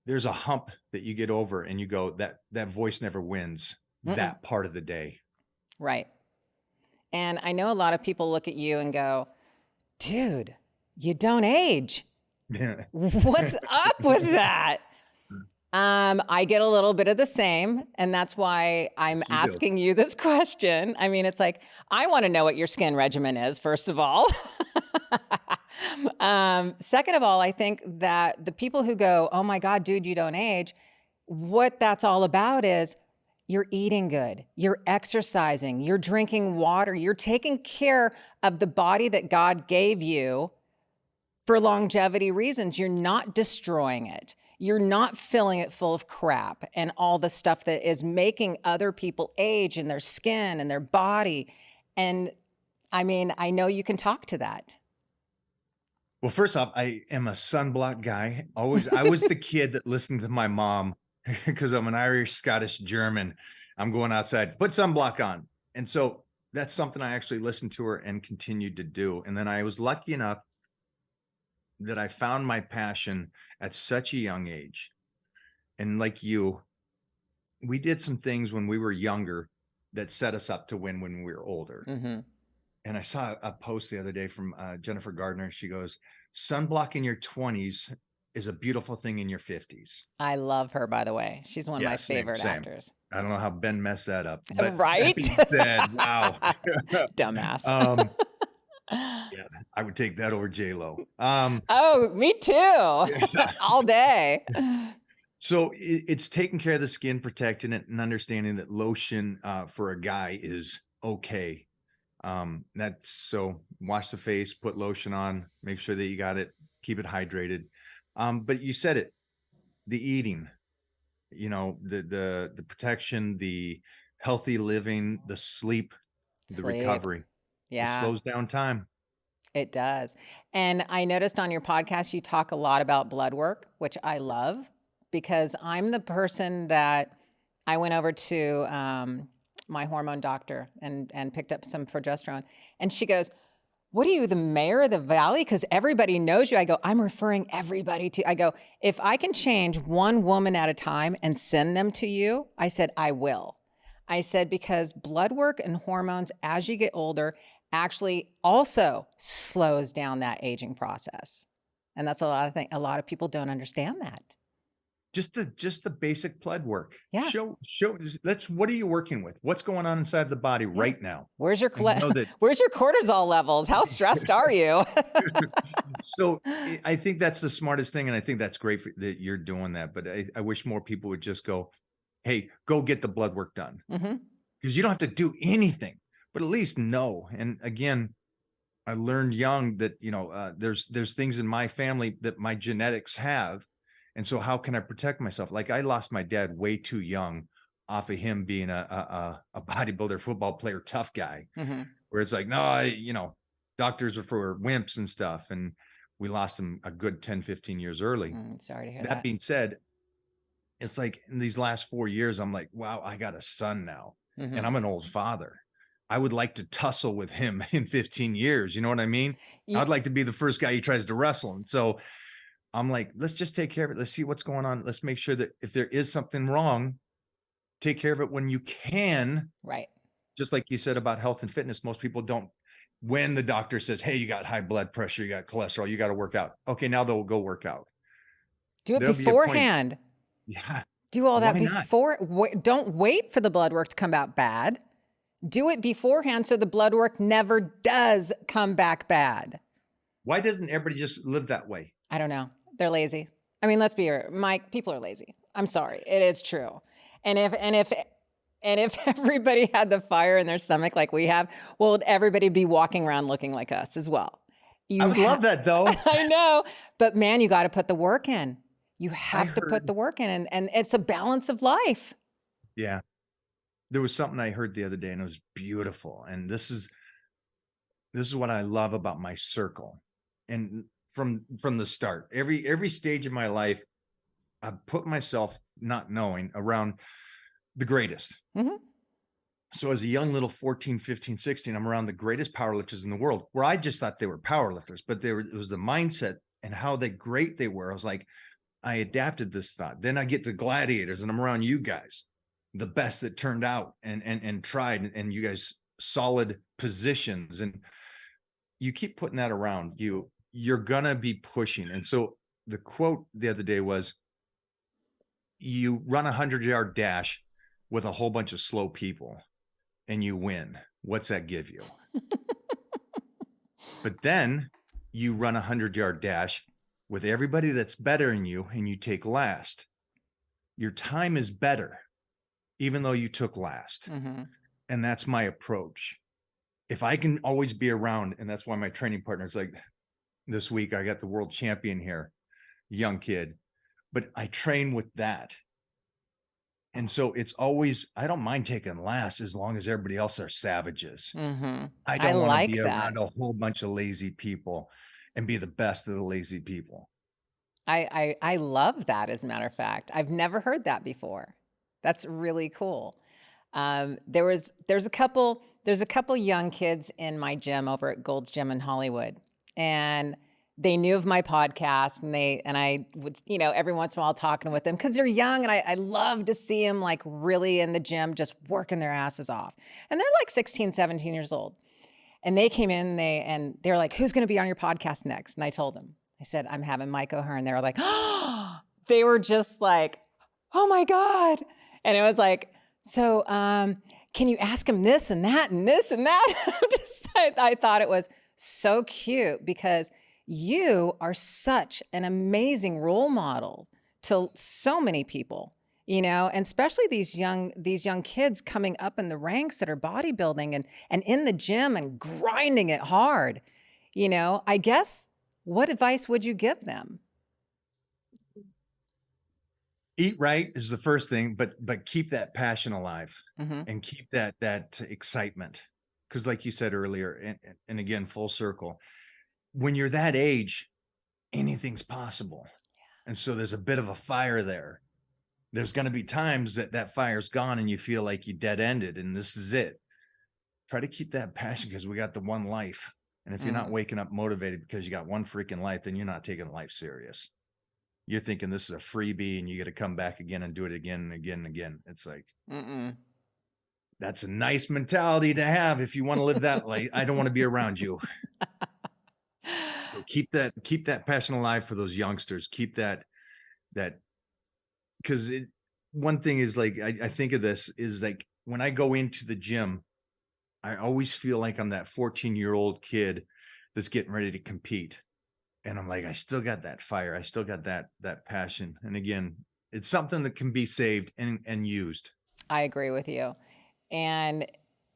there's a hump that you get over and you go, that voice never wins that part of the day. Right. And I know a lot of people look at you and go, dude, you don't age. What's up with that? I get a little bit of the same, and that's why I'm asking you this question. I mean, it's like, I want to know what your skin regimen is, first of all. Second of all, I think that the people who go, oh my God, dude, you don't age, what that's all about is you're eating good, you're exercising, you're drinking water, you're taking care of the body that God gave you for longevity reasons. You're not destroying it. You're not filling it full of crap and all the stuff that is making other people age in their skin and their body. And I mean, I know you can talk to that. Well, first off, I am a sunblock guy. I was the kid that listened to my mom because I'm an Irish, Scottish, German. I'm going outside, put sunblock on. And so that's something I actually listened to her and continued to do. And then I was lucky enough that I found my passion at such a young age. And like you, we did some things when we were younger that set us up to win when we were older. And I saw a post the other day from Jennifer Gardner. She goes, sunblock in your 20s is a beautiful thing in your 50s. I love her, by the way. She's one of my favorite actors. I don't know how Ben messed that up. But right? That being said, wow. Dumbass. Yeah, I would take that over J-Lo. Oh, me too. All day. So it's taking care of the skin, protecting it, and understanding that lotion for a guy is okay. That's so wash the face, put lotion on, make sure that you got it, keep it hydrated. But you said it, the eating, the protection, the healthy living, the sleep, the recovery. Yeah. It slows down time. It does. And I noticed on your podcast, you talk a lot about blood work, which I love because I'm the person that I went over to my hormone doctor and picked up some progesterone. And she goes, what are you, the mayor of the valley? Because everybody knows you. I go, I'm referring everybody to, I go, if I can change one woman at a time and send them to you, I said, I will. I said, because blood work and hormones as you get older actually also slows down that aging process. And that's a lot of people don't understand that. Just the basic blood work. Yeah. Show. What are you working with? What's going on inside the body right now? Where's your cortisol levels? How stressed are you? So I think that's the smartest thing. And I think that's great that you're doing that. But I wish more people would just go, hey, go get the blood work done. Because you don't have to do anything, but at least know. And again, I learned young that, there's things in my family that my genetics have. And so how can I protect myself? Like I lost my dad way too young off of him being a bodybuilder, football player, tough guy, Mm-hmm. where it's like, no, doctors are for wimps and stuff. And we lost him a good 10, 15 years early. Sorry to hear That that. being said, it's like in these last 4 years, I'm like, wow, I got a son now, Mm-hmm. and I'm an old father. I would like to tussle with him in 15 years. You know what I mean? I'd like to be the first guy he tries to wrestle. And so I'm like, let's just take care of it. Let's see what's going on. Let's make sure that if there is something wrong, take care of it when you can. Right. Just like you said about health and fitness, most people don't. When the doctor says, hey, you got high blood pressure, you got cholesterol, you got to work out. Okay, now they'll go work out. Do it There'll be a point. beforehand. Yeah. Do all that Why not? before. Don't wait for the blood work to come out bad. Do it beforehand so the blood work never does come back bad. Why doesn't everybody just live that way? I don't know. They're lazy. I mean, let's be real. Mike, people are lazy. I'm sorry. It is true. And if everybody had the fire in their stomach like we have, well, would everybody be walking around looking like us as well? I would love that though. I know. But man, you got to put the work in. You have to put the work in, and it's a balance of life. Yeah. There was something I heard the other day and it was beautiful. And this is what I love about my circle. And from the start, every stage of my life, I put myself not knowing around the greatest. Mm-hmm. So as a young little 14, 15, 16, I'm around the greatest powerlifters in the world, where I just thought they were powerlifters, but it was the mindset and how great they were. I was like, I adapted this thought. Then I get to Gladiators and I'm around you guys, the best that turned out and tried, and you guys solid positions. And you keep putting that around you, you're gonna be pushing. And so the quote the other day was, you run 100-yard dash with a whole bunch of slow people and you win. What's that give you? But then you run 100-yard dash with everybody that's better than you and you take last. Your time is better, even though you took last. Mm-hmm. And that's my approach. If I can always be around, and that's why my training partner's like, this week I got the world champion here, young kid, but I train with that. And so it's always, I don't mind taking last as long as everybody else are savages. Mm-hmm. I don't want like to be that. around a whole bunch of lazy people and be the best of the lazy people. I love that, as a matter of fact. I've never heard that before. That's really cool. There's a couple young kids in my gym over at Gold's Gym in Hollywood, and they knew of my podcast, and I would, every once in a while talking with them because they're young, and I love to see them like really in the gym, just working their asses off. And they're like 16, 17 years old. And they came in, and they were like, who's going to be on your podcast next? And I told them, I said, I'm having Mike O'Hearn. They were like, oh, they were just like, oh my God. And it was like, so can you ask him this and that and this and that? I thought it was so cute because you are such an amazing role model to so many people, and especially these young kids coming up in the ranks that are bodybuilding and in the gym and grinding it hard. I guess, what advice would you give them? Eat right is the first thing, but keep that passion alive. Mm-hmm. And keep that excitement. Because like you said earlier, and again, full circle, when you're that age, anything's possible. Yeah. And so there's a bit of a fire there. There's going to be times that fire's gone and you feel like you dead ended and this is it. Try to keep that passion because we got the one life. And if you're not waking up motivated because you got one freaking life, then you're not taking life serious. You're thinking this is a freebie and you got to come back again and do it again and again and again. It's like, that's a nice mentality to have if you want to live that life. I don't want to be around you. So keep that passion alive for those youngsters. Keep that because one thing is like, I think of this is like when I go into the gym, I always feel like I'm that 14-year-old kid that's getting ready to compete. And I'm like, I still got that fire. I still got that passion. And again, it's something that can be saved and used. I agree with you. And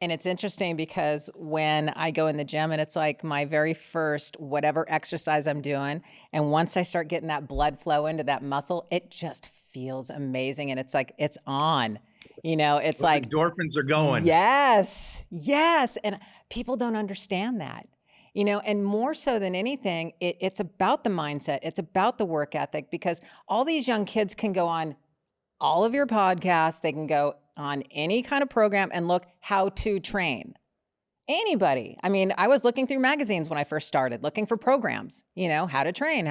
And it's interesting because when I go in the gym and it's like my very first whatever exercise I'm doing, and once I start getting that blood flow into that muscle, it just feels amazing. And it's like, it's on, it's Those like, endorphins are going. yes, yes. And people don't understand that, and more so than anything, it's about the mindset. It's about the work ethic, because all these young kids can go on all of your podcasts. They can go on any kind of program and look how to train. Anybody. I mean, I was looking through magazines when I first started, looking for programs, how to train,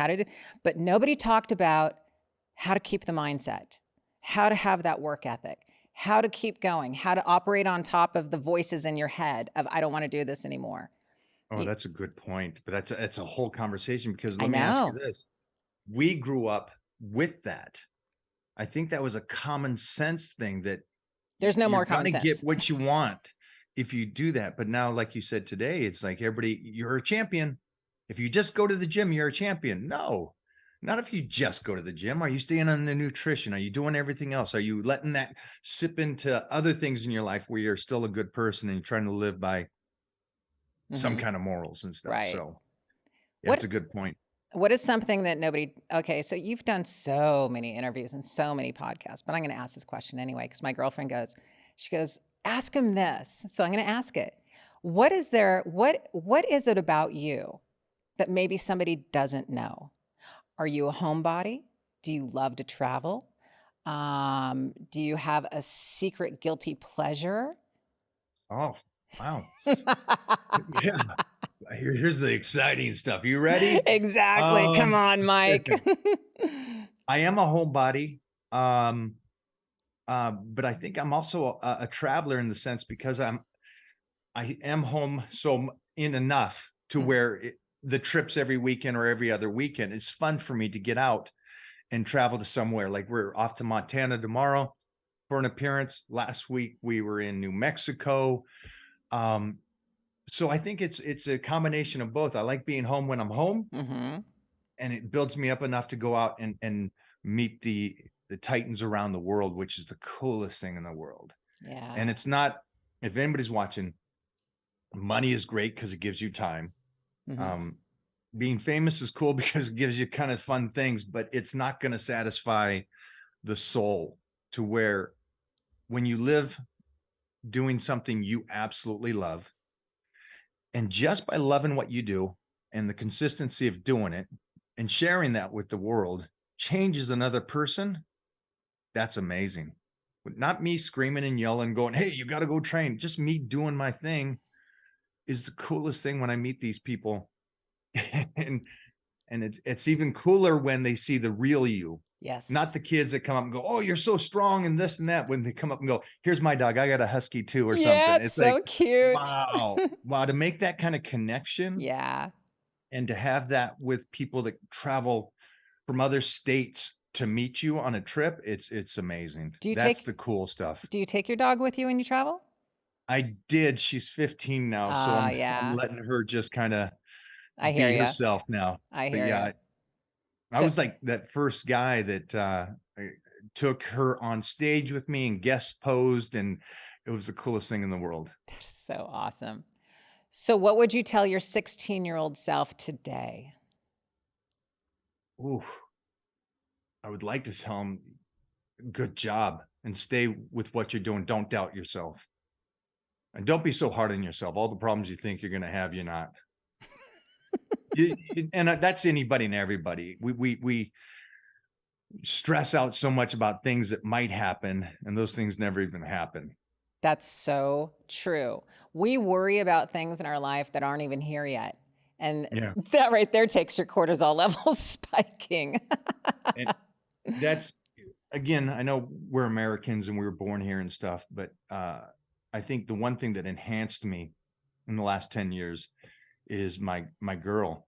but nobody talked about how to keep the mindset, how to have that work ethic, how to keep going, how to operate on top of the voices in your head of, I don't want to do this anymore. Oh, that's a good point. But that's a whole conversation, because let I me ask you know. this. We grew up with that. I think that was a common sense thing, that There's no you're more common gonna get sense. what you want if you do that. But now, like you said today, it's like everybody, you're a champion. If you just go to the gym, you're a champion. No, not if you just go to the gym. Are you staying on the nutrition? Are you doing everything else? Are you letting that sip into other things in your life where you're still a good person and you're trying to live by some kind of morals and stuff? Right. So yeah, that's What a good point. What is something that okay, so you've done so many interviews and so many podcasts, but I'm going to ask this question anyway, because my girlfriend she goes, ask him this. So I'm going to ask it. What is it about you that maybe somebody doesn't know? Are you a homebody? Do you love to travel? Do you have a secret guilty pleasure? Oh, wow. Yeah. Here's the exciting stuff. You ready? Exactly. Come on, Mike. I am a homebody. But I think I'm also a traveler, in the sense, because I am home in enough to where the trips every weekend or every other weekend, it's fun for me to get out and travel to somewhere. Like, we're off to Montana tomorrow for an appearance. Last week we were in New Mexico. So I think it's a combination of both. I like being home when I'm home, and it builds me up enough to go out and meet the titans around the world, which is the coolest thing in the world. Yeah. And it's not, if anybody's watching, money is great because it gives you time. Being famous is cool because it gives you kind of fun things, but it's not going to satisfy the soul, to where when you live doing something you absolutely love, and just by loving what you do and the consistency of doing it and sharing that with the world changes another person, that's amazing. But not me screaming and yelling, going, hey, you got to go train. Just me doing my thing is the coolest thing when I meet these people. and it's even cooler when they see the real you. Yes. Not the kids that come up and go, oh, you're so strong and this and that. When they come up and go, here's my dog, I got a husky too, or something. It's It's so like, cute. wow, to make that kind of connection. Yeah. And to have that with people that travel from other states to meet you on a trip, it's amazing. That's the cool stuff. Do you take your dog with you when you travel? I did. She's 15 now, so I'm letting her just kind of I hear be you. herself now. I But hear yeah, you. I was like that first guy that took her on stage with me and guest posed, and it was the coolest thing in the world. That is so awesome. So what would you tell your 16-year-old self today? Ooh, I would like to tell him, good job, and stay with what you're doing. Don't doubt yourself. And don't be so hard on yourself. All the problems you think you're going to have, you're not. And that's anybody and everybody. We stress out so much about things that might happen, and those things never even happen. That's so true. We worry about things in our life that aren't even here yet. And that right there takes your cortisol levels spiking. And that's, again, I know we're Americans and we were born here and stuff, but I think the one thing that enhanced me in the last 10 years is my girl,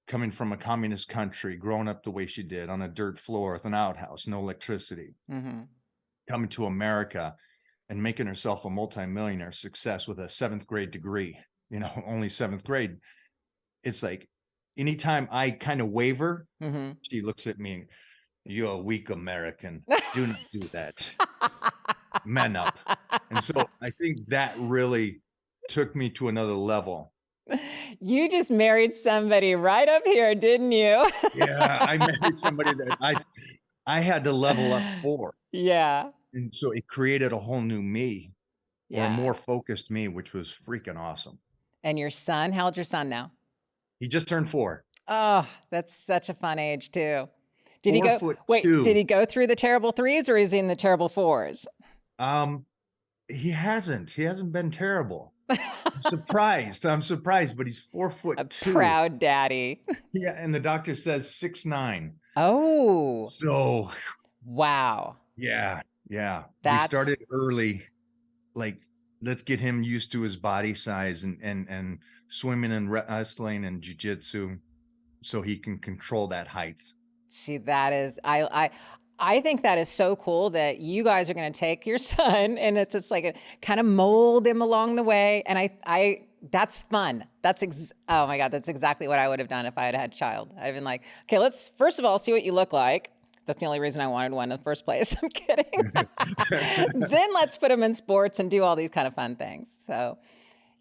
coming from a communist country, growing up the way she did on a dirt floor with an outhouse, no electricity, coming to America and making herself a multimillionaire success with a 7th grade degree, only 7th grade. It's like, anytime I kind of waver, she looks at me, you're a weak American. Do not do that. men up. And so I think that really took me to another level. You just married somebody right up here, didn't you? Yeah, I married somebody that I had to level up for. Yeah. And so it created a whole new me, or a Yeah. more focused me, which was freaking awesome. And your son, how old's your son now? He just turned 4. Oh, that's such a fun age too. Did he 4 go, foot wait, 2. did he go through the terrible threes or is he in the terrible fours? He hasn't been terrible. I'm surprised, but he's 4 foot A 2. proud daddy. Yeah, and the doctor says 6'9". Oh, So wow. yeah, yeah. We That's, started early, like, let's get him used to his body size, and swimming and wrestling and jujitsu, so he can control that height. see, that is, I think that is so cool that you guys are going to take your son and it's just like a, kind of mold him along the way. And that's fun. Oh my God, that's exactly what I would have done if I had had a child. I'd been like, okay, let's first of all see what you look like. That's the only reason I wanted one in the first place. I'm kidding. Then let's put him in sports and do all these kind of fun things. So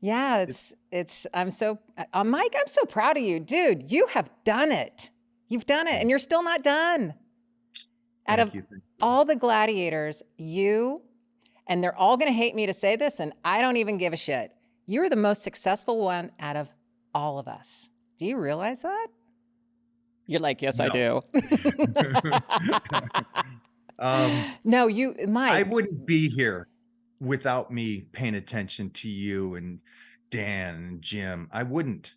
yeah, Mike, I'm so proud of you, dude. You have done it. You've done it and you're still not done. Out of Thank you. all the gladiators, and they're all going to hate me to say this, and I don't even give a shit. You're the most successful one out of all of us. Do you realize that? You're like, yes, I do. No, Mike. I wouldn't be here without me paying attention to you and Dan and Jim. I wouldn't.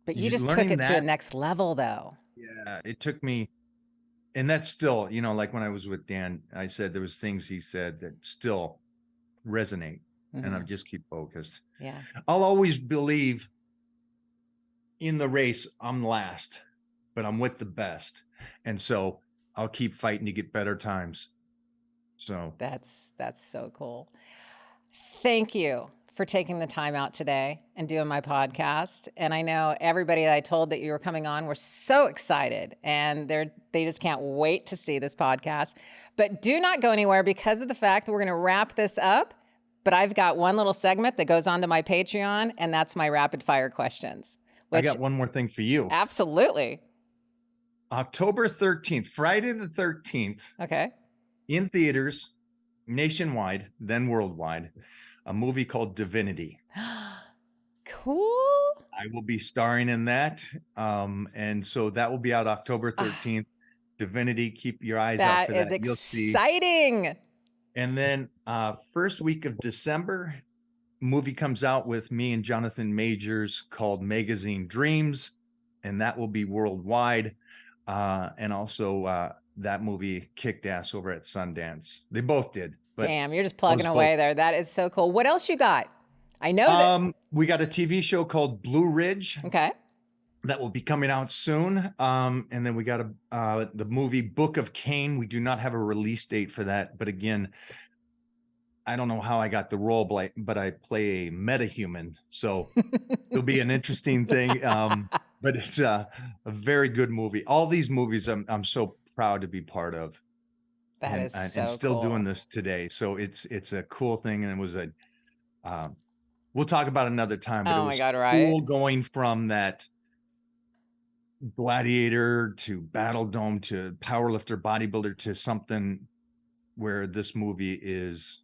But you just took it to a next level, though. Yeah, it took me. And that's still, like when I was with Dan, I said there was things he said that still resonate, and I just keep focused. Yeah. I'll always believe in the race, I'm last, but I'm with the best. And so I'll keep fighting to get better times. So that's so cool. Thank you for taking the time out today and doing my podcast. And I know everybody that I told that you were coming on were so excited, and they just can't wait to see this podcast. But do not go anywhere because of the fact that we're going to wrap this up. But I've got one little segment that goes onto my Patreon, and that's my rapid fire questions. I got one more thing for you. Absolutely. October 13th, Friday the 13th. Okay. In theaters, nationwide, then worldwide, a movie called Divinity. Cool. I will be starring in that. And so that will be out October 13th. Divinity, keep your eyes out for that. That is You'll see. Exciting. And then first week of December, movie comes out with me and Jonathan Majors called Magazine Dreams, and that will be worldwide. And also that movie kicked ass over at Sundance. They both did. But damn, you're just plugging away there. That is so cool. What else you got? I know that we got a TV show called Blue Ridge. Okay. That will be coming out soon. And then we got the movie Book of Cain. We do not have a release date for that. But again, I don't know how I got the role, but I play a metahuman. So it'll be an interesting thing. But it's a very good movie. All these movies I'm so proud to be part of. That is so and still cool. doing this today. So it's a cool thing. And it was we'll talk about it another time, but it was cool going from that gladiator to battle dome to powerlifter, bodybuilder to something where this movie is,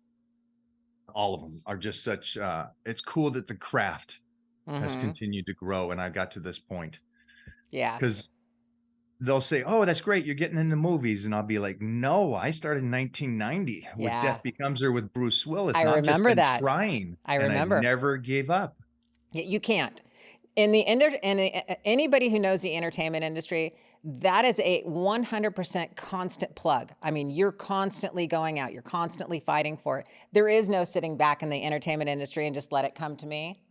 all of them are just such, it's cool that the craft has continued to grow. And I got to this point. Yeah. Because they'll say, oh, that's great, you're getting into movies. And I'll be like, no, I started in 1990 with Death Becomes Her with Bruce Willis. I remember that. Trying. I remember. And I never gave up. You can't. Anybody who knows the entertainment industry, that is a 100% constant plug. I mean, you're constantly going out. You're constantly fighting for it. There is no sitting back in the entertainment industry and just let it come to me.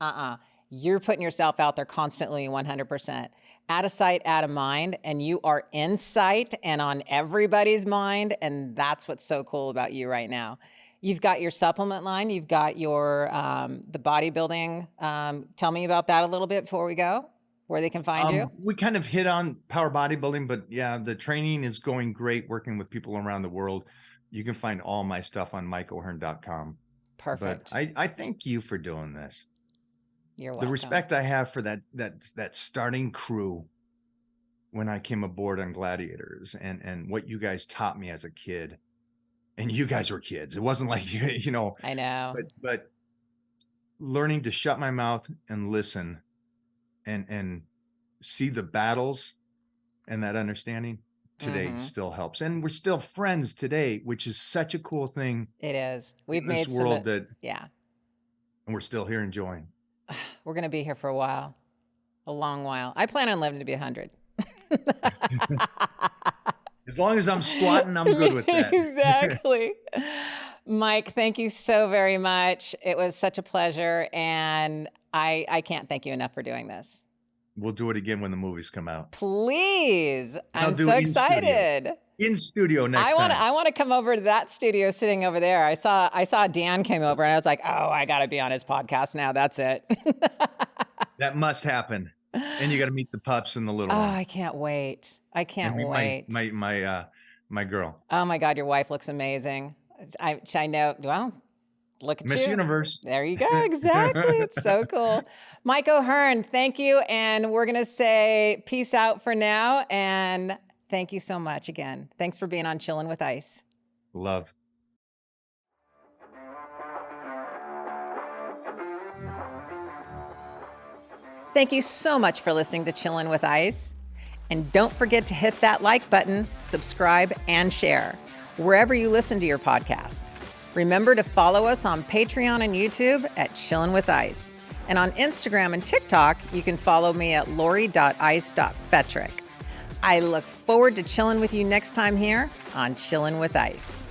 You're putting yourself out there constantly 100%. Out of sight, out of mind, and you are in sight and on everybody's mind, and that's what's so cool about you right now. You've got your supplement line. You've got your the bodybuilding. Tell me about that a little bit before we go, where they can find you. We kind of hit on power bodybuilding, but yeah, the training is going great, working with people around the world. you can find all my stuff on mikeohern.com. Perfect. But I thank you for doing this. You're welcome. The respect I have for that starting crew when I came aboard on Gladiators, and what you guys taught me as a kid, and you guys were kids. It wasn't like, you know, I know, but learning to shut my mouth and listen and see the battles and that understanding today still helps. And we're still friends today, which is such a cool thing. it is. We've in this made world that, yeah. and we're still here enjoying. We're going to be here for a while, a long while. I plan on living to be 100. As long as I'm squatting, I'm good with that. Exactly. Mike, thank you so very much. It was such a pleasure. And I can't thank you enough for doing this. We'll do it again when the movies come out. Please. I'm so excited. In studio next time. I want to come over to that studio sitting over there. I saw Dan came over and I was like, oh, I got to be on his podcast now. That's it. That must happen. And you got to meet the pups and the little one. I can't wait. I can't wait. My girl. Oh my God, your wife looks amazing. I know. Well, look at Miss you. Universe. There you go. Exactly. It's so cool. Mike O'Hearn, thank you. And we're going to say peace out for now. And thank you so much again. Thanks for being on Chillin' with Ice. Love. Thank you so much for listening to Chillin' with Ice. And don't forget to hit that like button, subscribe, and share wherever you listen to your podcasts. Remember to follow us on Patreon and YouTube at Chillin' with Ice. And on Instagram and TikTok, you can follow me at lori.ice.fetrick. I look forward to chilling with you next time here on Chillin' with Ice.